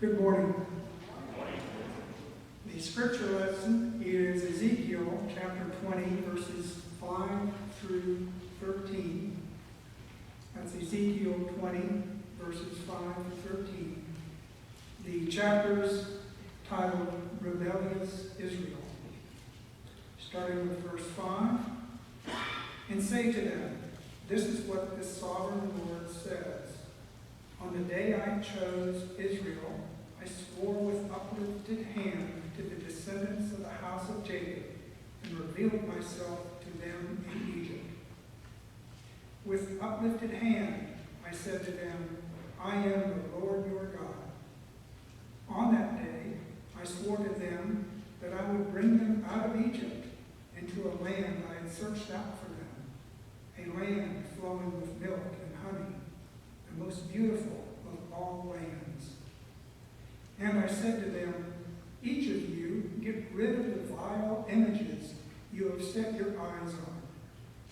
Good morning. The scripture lesson is Ezekiel chapter 20, verses 5 through 13. That's Ezekiel 20, verses 5 through 13. The chapter's titled Rebellious Israel. Starting with verse 5. And say to them, this is what the sovereign Lord says. On the day I chose Israel, I swore with uplifted hand to the descendants of the house of Jacob and revealed myself to them in Egypt. With uplifted hand, I said to them, I am the Lord your God. On that day, I swore to them that I would bring them out of Egypt into a land I had searched out for them, a land flowing with milk and honey, the most beautiful of all lands. And I said to them, each of you get rid of the vile images you have set your eyes on,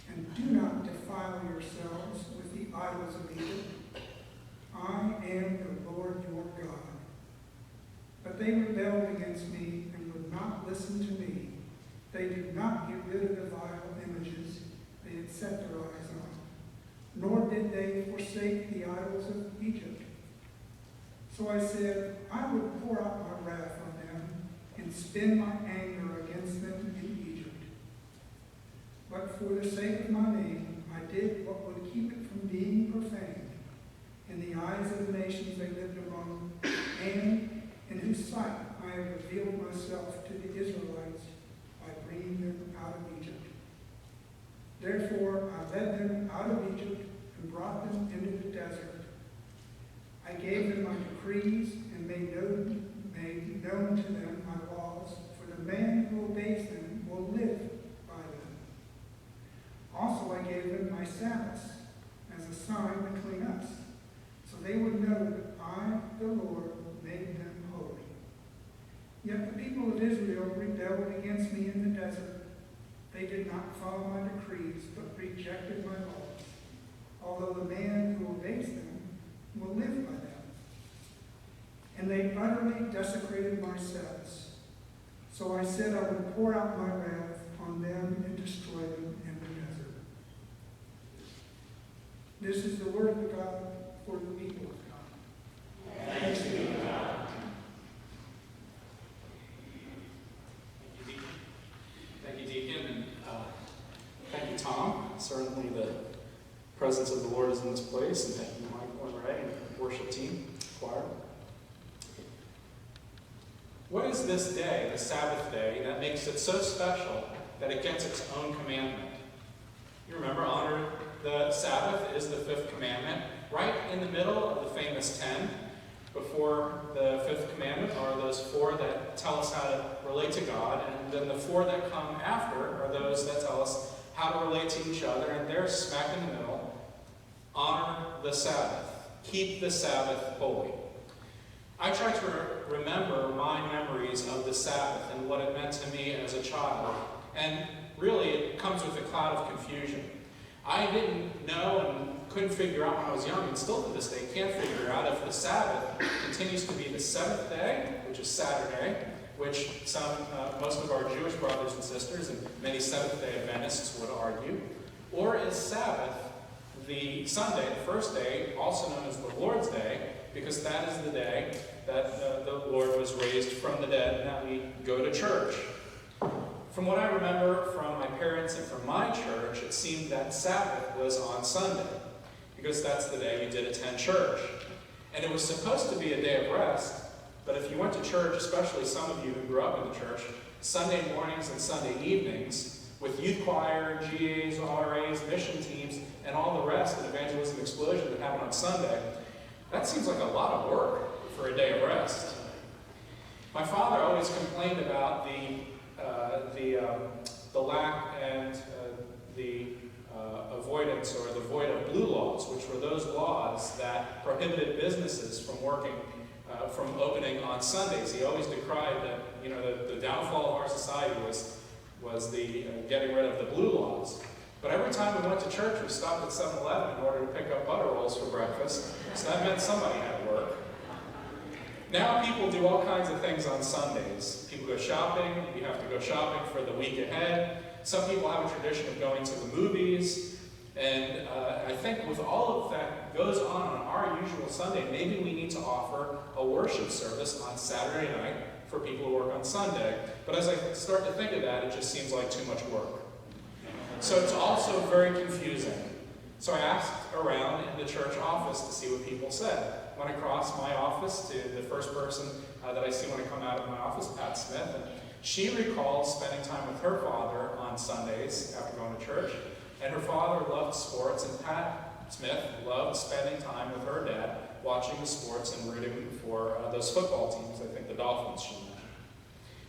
and do not defile yourselves with the idols of Egypt. I am the Lord your God. But they rebelled against me and would not listen to me. They did not get rid of the vile images they had set their eyes on, nor did they forsake the idols of Egypt. So I said, I would pour out my wrath on them and spend my anger against them in Egypt. But for the sake of my name, I did what would keep it from being profaned in the eyes of the nations they lived among, and in whose sight I have revealed myself to the Israelites by bringing them out of Egypt. Therefore I led them out of Egypt and brought them into the desert. I gave them my decrees and made known to them my laws, for the man who obeys them will live by them. Also I gave them my Sabbaths as a sign between us, so they would know that I, the Lord, made them holy. Yet the people of Israel rebelled against me in the desert. They did not follow my decrees, but rejected my laws, although the man who obeys them will live by them. And they utterly desecrated my Sabbaths. So I said I would pour out my wrath on them and destroy them in the desert. This is the word of God for the people of God. Thanks be to God. Thank you, Deacon, and thank you, Tom. Certainly the presence of the Lord is in this place, and thank you, Michael and Ray, and the worship team, choir. What is this day, the Sabbath day, that makes it so special that it gets its own commandment? You remember, honor the Sabbath is the fifth commandment. Right in the middle of the famous 10, before the fifth commandment, are those four that tell us how to relate to God, and then the four that come after are those that tell us how to relate to each other, and they're smack in the middle. Honor the Sabbath. Keep the Sabbath holy. I try to remember my memories of the Sabbath and what it meant to me as a child. And really, it comes with a cloud of confusion. I didn't know and couldn't figure out when I was young, and still to this day can't figure out if the Sabbath continues to be the seventh day, which is Saturday, which most of our Jewish brothers and sisters and many Seventh-day Adventists would argue, or is Sabbath the Sunday, the first day, also known as the Lord's Day, because that is the day that the Lord was raised from the dead and that we go to church. From what I remember from my parents and from my church, it seemed that Sabbath was on Sunday, because that's the day you did attend church. And it was supposed to be a day of rest, but if you went to church, especially some of you who grew up in the church, Sunday mornings and Sunday evenings, with youth choir, GAs, RAs, mission teams, and all the rest of Evangelism Explosion that happened on Sunday, that seems like a lot of work for a day of rest. My father always complained about the lack and the avoidance or the void of blue laws, which were those laws that prohibited businesses from working, from opening on Sundays. He always decried that, the downfall of our society was the getting rid of the blue laws. But every time we went to church, we stopped at 7-Eleven in order to pick up butter rolls for breakfast. So that meant somebody had to work. Now people do all kinds of things on Sundays. People go shopping. You have to go shopping for the week ahead. Some people have a tradition of going to the movies. And I think with all of that goes on our usual Sunday, maybe we need to offer a worship service on Saturday night for people who work on Sunday. But as I start to think of that, it just seems like too much work. So it's also very confusing. So I asked around in the church office to see what people said. Went across my office to the first person that I see when I come out of my office, Pat Smith, and she recalls spending time with her father on Sundays after going to church. And her father loved sports, and Pat Smith loved spending time with her dad, watching the sports and rooting for those football teams, I think the Dolphins, she mentioned.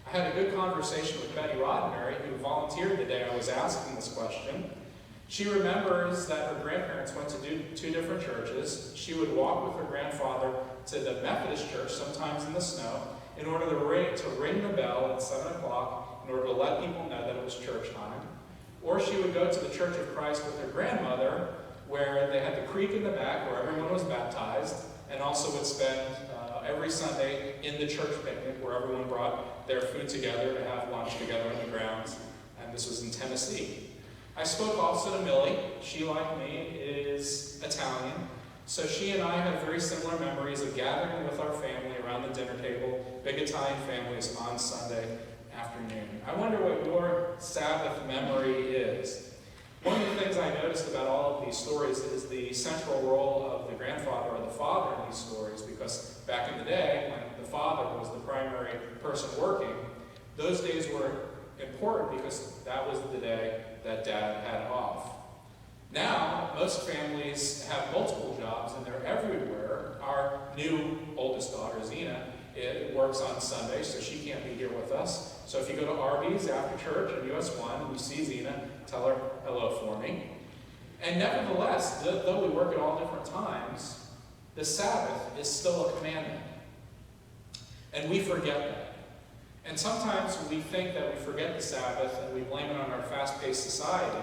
I had a good conversation with Betty Roddenberry, who volunteered the day I was asking this question. She remembers that her grandparents went to two different churches. She would walk with her grandfather to the Methodist church, sometimes in the snow, in order to ring the bell at 7 o'clock, in order to let people know that it was church time. Or she would go to the Church of Christ with her grandmother, where they had the creek in the back where everyone was baptized, and also would spend every Sunday in the church picnic where everyone brought their food together to have lunch together on the grounds. And this was in Tennessee. I spoke also to Millie. She, like me, is Italian. So she and I have very similar memories of gathering with our family around the dinner table, big Italian families, on Sunday afternoon. I wonder what your Sabbath memory is. One of the things I noticed about all of these stories is the central role of the grandfather or the father in these stories, because back in the day, when the father was the primary person working, those days were important because that was the day that dad had off. Now, most families have multiple jobs and they're everywhere. Our new oldest daughter, Zena, works on Sunday, so she can't be here with us. So if you go to Arby's after church in US 1, you see Zena, tell her hello for me. And nevertheless, though we work at all different times, the Sabbath is still a commandment. And we forget that. And sometimes we think that we forget the Sabbath and we blame it on our fast-paced society.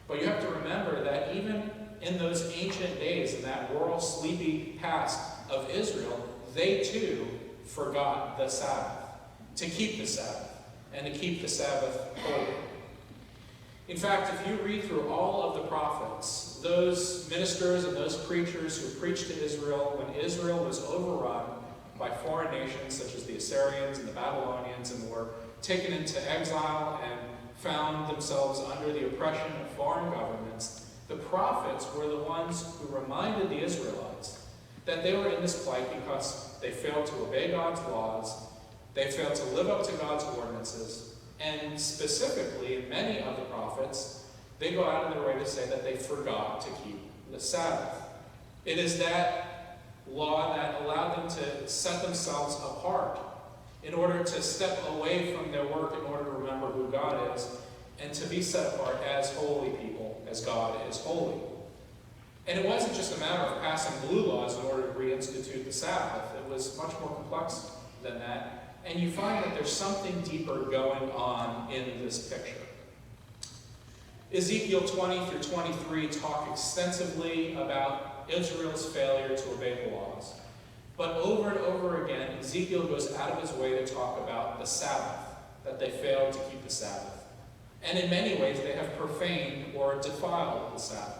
But you have to remember that even in those ancient days, in that rural, sleepy past of Israel, they too forgot the Sabbath, to keep the Sabbath, and to keep the Sabbath holy. In fact, if you read through all of the prophets, those ministers and those preachers who preached to Israel when Israel was overrun by foreign nations such as the Assyrians and the Babylonians, and were taken into exile and found themselves under the oppression of foreign governments, the prophets were the ones who reminded the Israelites that they were in this plight because they failed to obey God's laws, they failed to live up to God's ordinances, and specifically, in many of the prophets, they go out of their way to say that they forgot to keep the Sabbath. It is that law that allowed them to set themselves apart in order to step away from their work in order to remember who God is, and to be set apart as holy people, as God is holy. And it wasn't just a matter of passing blue laws in order to reinstitute the Sabbath. It was much more complex than that. And you find that there's something deeper going on in this picture. Ezekiel 20 through 23 talk extensively about Israel's failure to obey the laws. But over and over again, Ezekiel goes out of his way to talk about the Sabbath, that they failed to keep the Sabbath. And in many ways, they have profaned or defiled the Sabbath.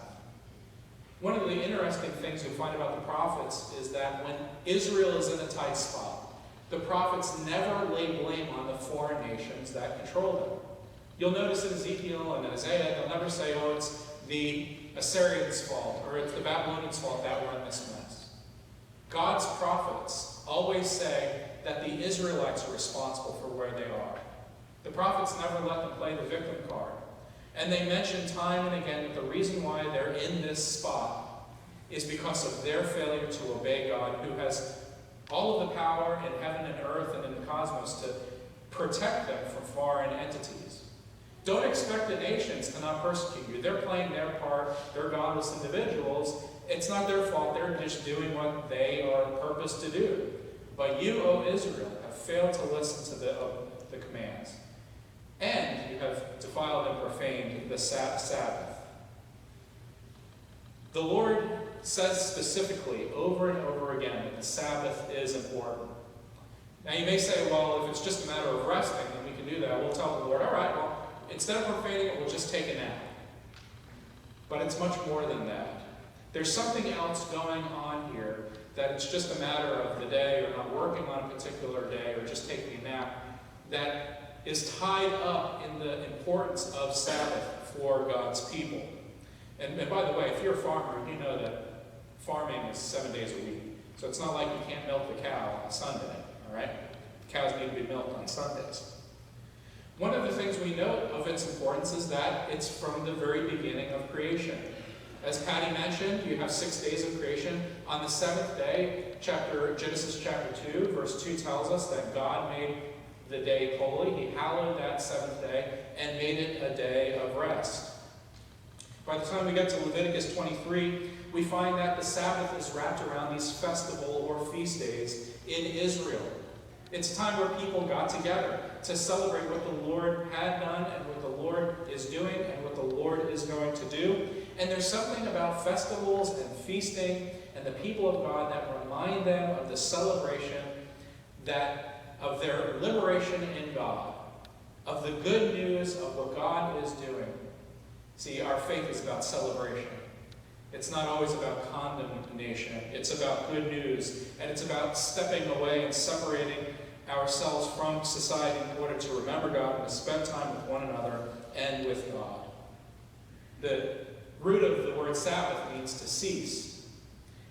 One of the interesting things you'll find about the prophets is that when Israel is in a tight spot, the prophets never lay blame on the foreign nations that control them. You'll notice in Ezekiel and Isaiah, they'll never say, oh, it's the Assyrians' fault, or it's the Babylonians' fault that we're in this mess. God's prophets always say that the Israelites are responsible for where they are. The prophets never let them play the victim card. And they mention time and again that the reason why they're in this spot is because of their failure to obey God, who has all of the power in heaven and earth and in the cosmos to protect them from foreign entities. Don't expect the nations to not persecute you. They're playing their part. They're godless individuals. It's not their fault. They're just doing what they are purposed to do. But you, O Israel, have failed to listen to the commands. And you have defiled and profaned the Sabbath. The Lord says specifically over and over again that the Sabbath is important. Now you may say, well, if it's just a matter of resting, then we can do that. We'll tell the Lord, all right, well, instead of profaning it, we'll just take a nap. But it's much more than that. There's something else going on here, that it's just a matter of the day, or not working on a particular day, or just taking a nap, that is tied up in the importance of Sabbath for God's people. And by the way, if you're a farmer, you know that farming is 7 days a week. So it's not like you can't milk the cow on Sunday, all right? Cows need to be milked on Sundays. One of the things we note of its importance is that it's from the very beginning of creation. As Patty mentioned, you have 6 days of creation. On the seventh day, Genesis chapter 2, verse 2 tells us that God made the day holy. He hallowed that seventh day and made it a day of rest. By the time we get to Leviticus 23, we find that the Sabbath is wrapped around these festival or feast days in Israel. It's a time where people got together to celebrate what the Lord had done and what the Lord is doing and what the Lord is going to do. And there's something about festivals and feasting and the people of God that remind them of the celebration of their liberation in God, of the good news of what God is doing. See, our faith is about celebration. It's not always about condemnation. It's about good news. And it's about stepping away and separating ourselves from society in order to remember God and to spend time with one another and with God. The root of the word Sabbath means to cease.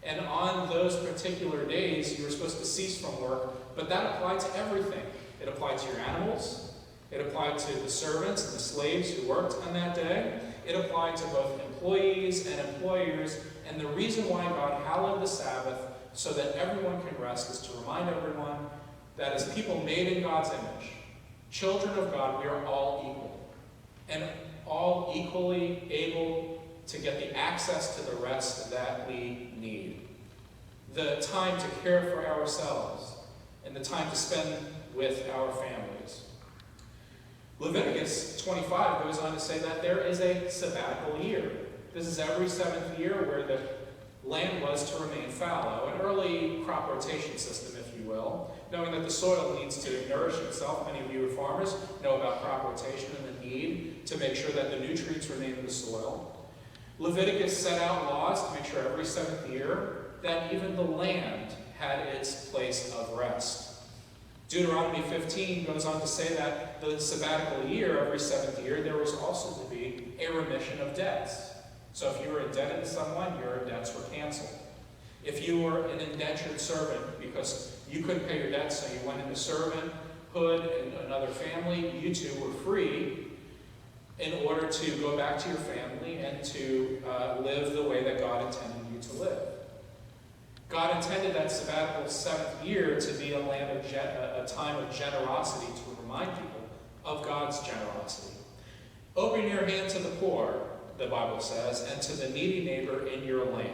And on those particular days, you were supposed to cease from work, but that applied to everything. It applied to your animals. It applied to the servants and the slaves who worked on that day. It applied to both employees and employers. And the reason why God hallowed the Sabbath so that everyone can rest is to remind everyone that as people made in God's image, children of God, we are all equal. And all equally able to get the access to the rest that we need. The time to care for ourselves and the time to spend with our families. Leviticus 25 goes on to say that there is a sabbatical year. This is every 7th year where the land was to remain fallow, an early crop rotation system, if you will, knowing that the soil needs to nourish itself. Many of you are farmers, know about crop rotation and the need to make sure that the nutrients remain in the soil. Leviticus set out laws to make sure every 7th year that even the land had its place of rest. Deuteronomy 15 goes on to say that the sabbatical year, every 7th year, there was also to be a remission of debts. So if you were indebted to someone, your debts were canceled. If you were an indentured servant because you couldn't pay your debts, so you went into servanthood in another family, you too were free in order to go back to your family and to live the way that God intended you to live. God intended that sabbatical 7th year to be a time of generosity to remind people of God's generosity. Open your hand to the poor, the Bible says, and to the needy neighbor in your land.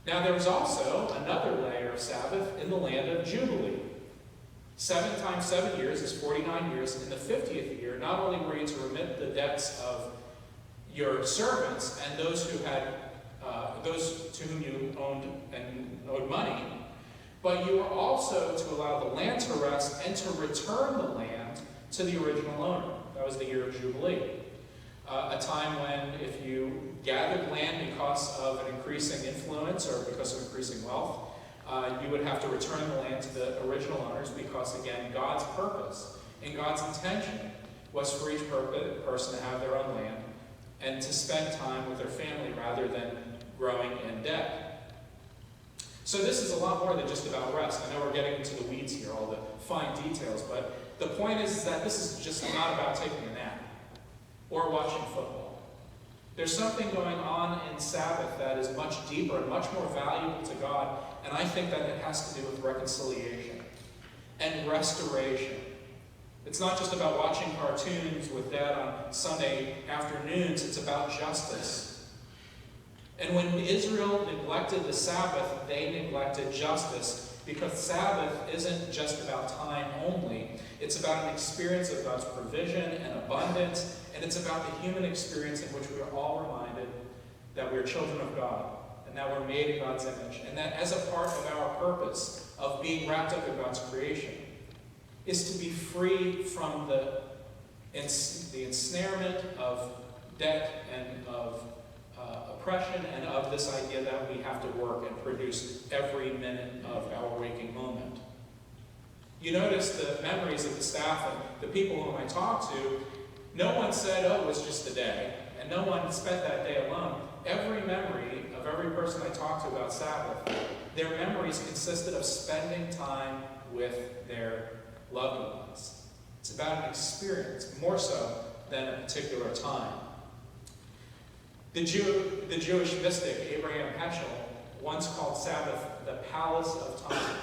Now there was also another layer of Sabbath in the land of Jubilee. 7 times 7 years is 49 years. In the 50th year, not only were you to remit the debts of your servants and those to whom you owed money, but you were also to allow the land to rest and to return the land to the original owner. That was the year of Jubilee. A time when if you gathered land because of an increasing influence or because of increasing wealth, you would have to return the land to the original owners because, again, God's purpose and God's intention was for each person to have their own land and to spend time with their family rather than growing in debt. So this is a lot more than just about rest. I know we're getting into the weeds here, all the fine details, but the point is that this is just not about taking a nap or watching football. There's something going on in Sabbath that is much deeper and much more valuable to God, and I think that it has to do with reconciliation and restoration. It's not just about watching cartoons with Dad on Sunday afternoons, it's about justice. And when Israel neglected the Sabbath, they neglected justice, because Sabbath isn't just about time only. It's about an experience of God's provision and abundance, and it's about the human experience in which we are all reminded that we are children of God, and that we're made in God's image, and that as a part of our purpose of of being wrapped up in God's creation is to be free from the ensnarement of debt and of oppression and of this idea that we have to work and produce every minute of our waking moment. You notice the memories of the staff and the people whom I talked to, no one said, oh, it was just a day, and no one spent that day alone. Every memory of every person I talked to about Sabbath, their memories consisted of spending time with their loved ones. It's about an experience, more so than a particular time. The Jewish mystic Abraham Heschel once called Sabbath the palace of time.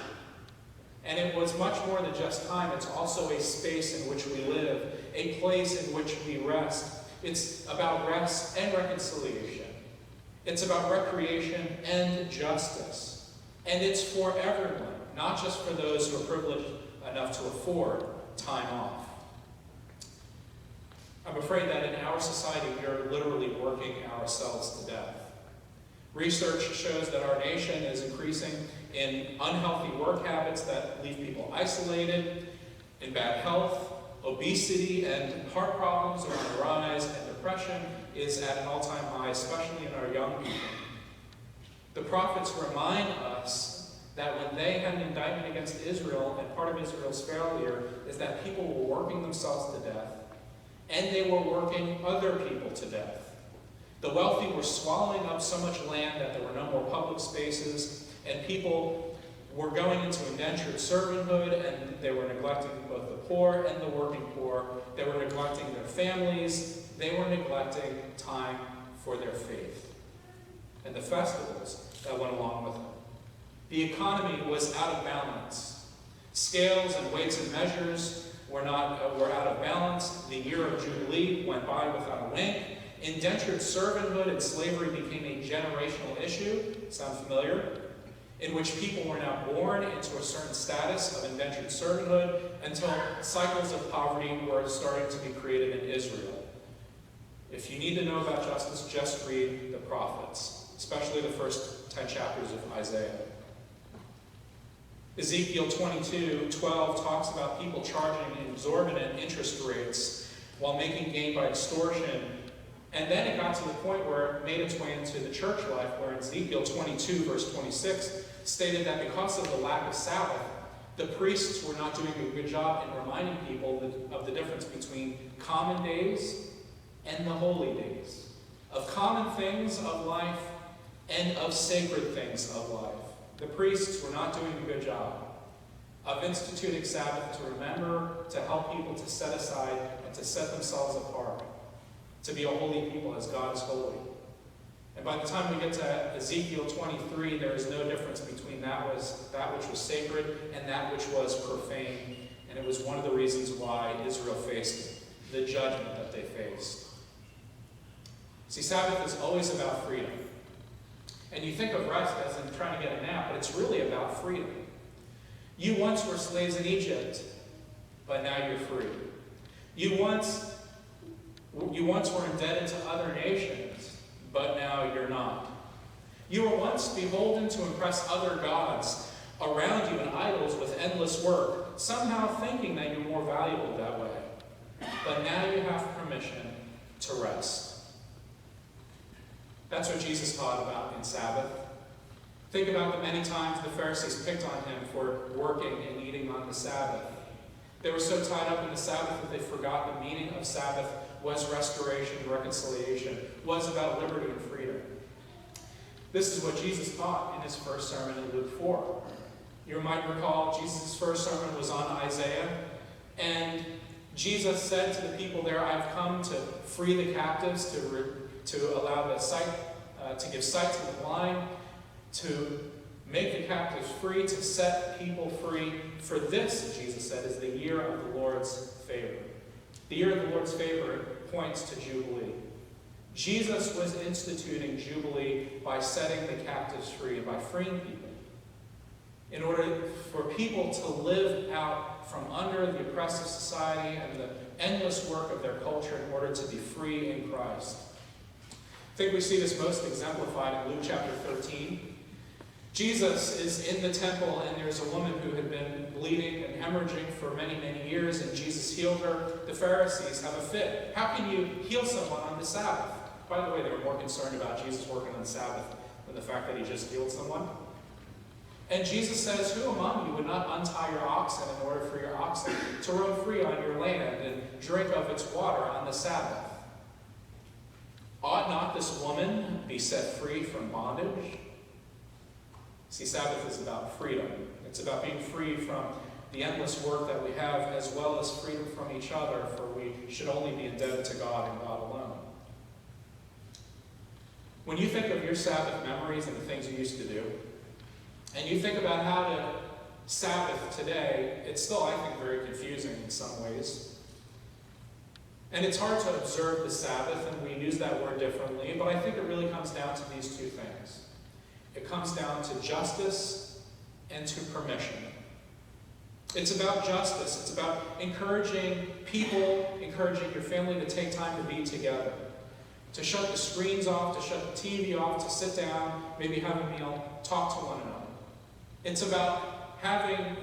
And it was much more than just time. It's also a space in which we live, a place in which we rest. It's about rest and reconciliation. It's about recreation and justice. And it's for everyone, not just for those who are privileged enough to afford time off. I'm afraid that in our society, we are literally working ourselves to death. Research shows that our nation is increasing in unhealthy work habits that leave people isolated, in bad health, obesity and heart problems are on the rise, and depression is at an all-time high, especially in our young people. The prophets remind us that when they had an indictment against Israel, and part of Israel's failure is that people were working themselves to death, and they were working other people to death. The wealthy were swallowing up so much land that there were no more public spaces, and people were going into indentured servanthood, and they were neglecting both the poor and the working poor. They were neglecting their families. They were neglecting time for their faith and the festivals that went along with it. The economy was out of balance. Scales and weights and measures were out of balance. The year of Jubilee went by without a wink. Indentured servanthood and slavery became a generational issue. Sound familiar? In which people were now born into a certain status of indentured servanthood until cycles of poverty were starting to be created in Israel. If you need to know about justice, just read the prophets, especially the first 10 chapters of Isaiah. Ezekiel 22:12 talks about people charging exorbitant interest rates while making gain by extortion. And then it got to the point where it made its way into the church life, where Ezekiel 22, verse 26, stated that because of the lack of Sabbath, the priests were not doing a good job in reminding people of the difference between common days and the holy days, of common things of life and of sacred things of life. The priests were not doing a good job of instituting Sabbath to remember, to help people to set aside and to set themselves apart, to be a holy people as God is holy. And by the time we get to Ezekiel 23, there is no difference between that which was sacred and that which was profane. And it was one of the reasons why Israel faced the judgment that they faced. See, Sabbath is always about freedom. And you think of rest as in trying to get a nap, but it's really about freedom. You once were slaves in Egypt, but now you're free. You once were indebted to other nations, but now you're not. You were once beholden to impress other gods around you and idols with endless work, somehow thinking that you're more valuable that way. But now you have permission to rest. That's what Jesus taught about in Sabbath. Think about the many times the Pharisees picked on him for working and eating on the Sabbath. They were so tied up in the Sabbath that they forgot the meaning of Sabbath was restoration, reconciliation, was about liberty and freedom. This is what Jesus taught in his first sermon in Luke 4. You might recall Jesus' first sermon was on Isaiah, and Jesus said to the people there, I've come to free the captives, to allow the sight, to give sight to the blind, to make the captives free, to set people free. For this, Jesus said, is the year of the Lord's favor. The year of the Lord's favor points to Jubilee. Jesus was instituting Jubilee by setting the captives free and by freeing people, in order for people to live out from under the oppressive society and the endless work of their culture in order to be free in Christ. I think we see this most exemplified in Luke chapter 13. Jesus is in the temple, and there's a woman who had been bleeding and hemorrhaging for many, many years, and Jesus healed her. The Pharisees have a fit. How can you heal someone on the Sabbath? By the way, they were more concerned about Jesus working on the Sabbath than the fact that he just healed someone. And Jesus says, who among you would not untie your oxen in order for your oxen to roam free on your land and drink of its water on the Sabbath? Ought not this woman be set free from bondage? See, Sabbath is about freedom. It's about being free from the endless work that we have, as well as freedom from each other, for we should only be indebted to God and God alone. When you think of your Sabbath memories and the things you used to do, and you think about how to Sabbath today, it's still, I think, very confusing in some ways. And it's hard to observe the Sabbath, and we use that word differently, but I think it really comes down to these two things. It comes down to justice and to permission. It's about justice. It's about encouraging people, encouraging your family to take time to be together, to shut the screens off, to shut the TV off, to sit down, maybe have a meal, talk to one another. It's about having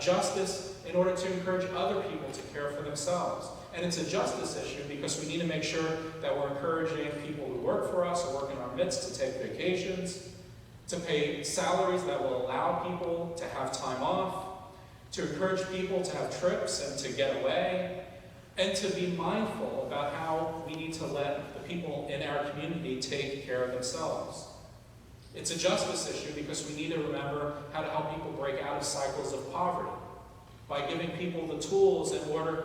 justice in order to encourage other people to care for themselves. And it's a justice issue because we need to make sure that we're encouraging people who work for us or work in our midst to take vacations, to pay salaries that will allow people to have time off, to encourage people to have trips and to get away, and to be mindful about how we need to let the people in our community take care of themselves. It's a justice issue because we need to remember how to help people break out of cycles of poverty by giving people the tools in order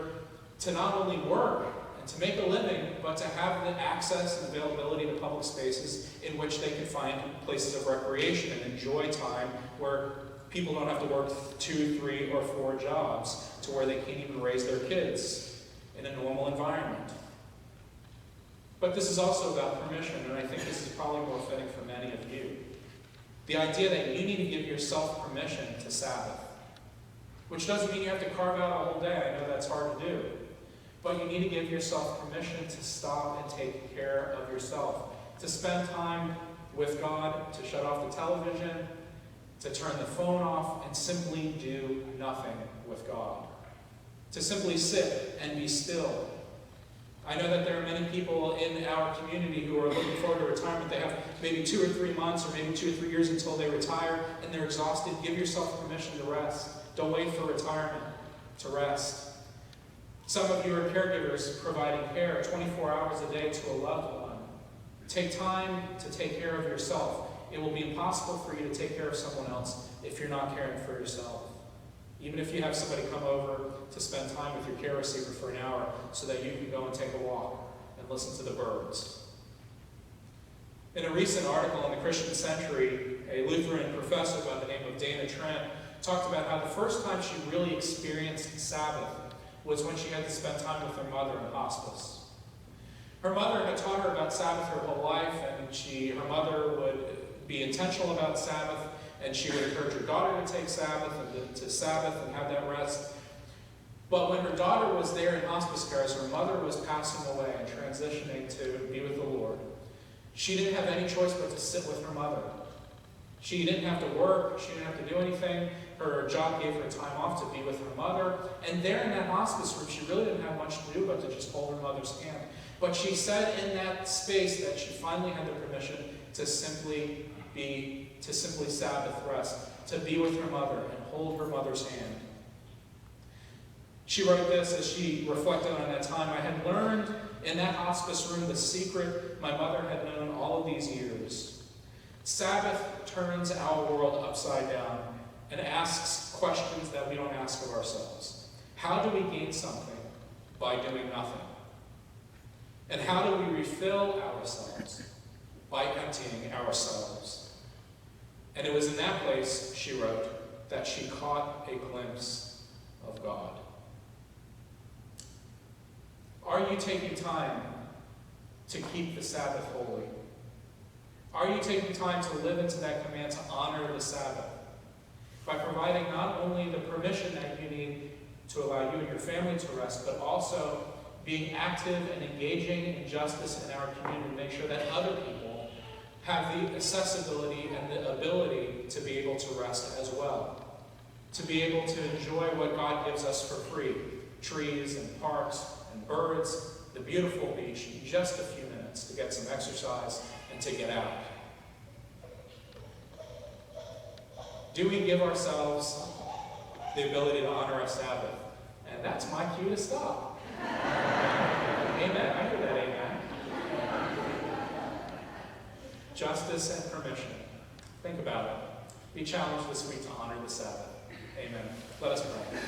to not only work and to make a living, but to have the access and availability to public spaces in which they can find places of recreation and enjoy time where people don't have to work 2, 3, or 4 jobs to where they can't even raise their kids in a normal environment. But this is also about permission, and I think this is probably more fitting for many of you. The idea that you need to give yourself permission to Sabbath, which doesn't mean you have to carve out a whole day. I know that's hard to do. But you need to give yourself permission to stop and take care of yourself, to spend time with God, to shut off the television, to turn the phone off, and simply do nothing with God. To simply sit and be still. I know that there are many people in our community who are looking forward to retirement. They have maybe 2 or 3 months or maybe 2 or 3 years until they retire, and they're exhausted. Give yourself permission to rest. Don't wait for retirement to rest. Some of you are caregivers providing care 24 hours a day to a loved one. Take time to take care of yourself. It will be impossible for you to take care of someone else if you're not caring for yourself. Even if you have somebody come over to spend time with your care receiver for an hour so that you can go and take a walk and listen to the birds. In a recent article in the Christian Century, a Lutheran professor by the name of Dana Trent talked about how the first time she really experienced Sabbath was when she had to spend time with her mother in hospice. Her mother had taught her about Sabbath her whole life, and her mother would be intentional about Sabbath, and she would encourage her daughter to take Sabbath and to Sabbath and have that rest. But when her daughter was there in hospice care, as her mother was passing away and transitioning to be with the Lord, she didn't have any choice but to sit with her mother. She didn't have to work. She didn't have to do anything. Her job gave her time off to be with her mother. And there in that hospice room, she really didn't have much to do but to just hold her mother's hand. But she said in that space that she finally had the permission to simply Sabbath rest, to be with her mother and hold her mother's hand. She wrote this as she reflected on that time. I had learned in that hospice room the secret my mother had known all of these years. Sabbath turns our world upside down and asks questions that we don't ask of ourselves. How do we gain something by doing nothing? And how do we refill ourselves? By emptying ourselves. And it was in that place, she wrote, that she caught a glimpse of God. Are you taking time to keep the Sabbath holy? Are you taking time to live into that command to honor the Sabbath? By providing not only the permission that you need to allow you and your family to rest, but also being active and engaging in justice in our community to make sure that other people have the accessibility and the ability to be able to rest as well, to be able to enjoy what God gives us for free, trees and parks and birds, the beautiful beach in just a few minutes to get some exercise and to get out. Do we give ourselves the ability to honor our Sabbath? And that's my cue to stop. Amen. I hear that amen. Justice and permission. Think about it. Be challenged this week to honor the Sabbath. Amen. Let us pray.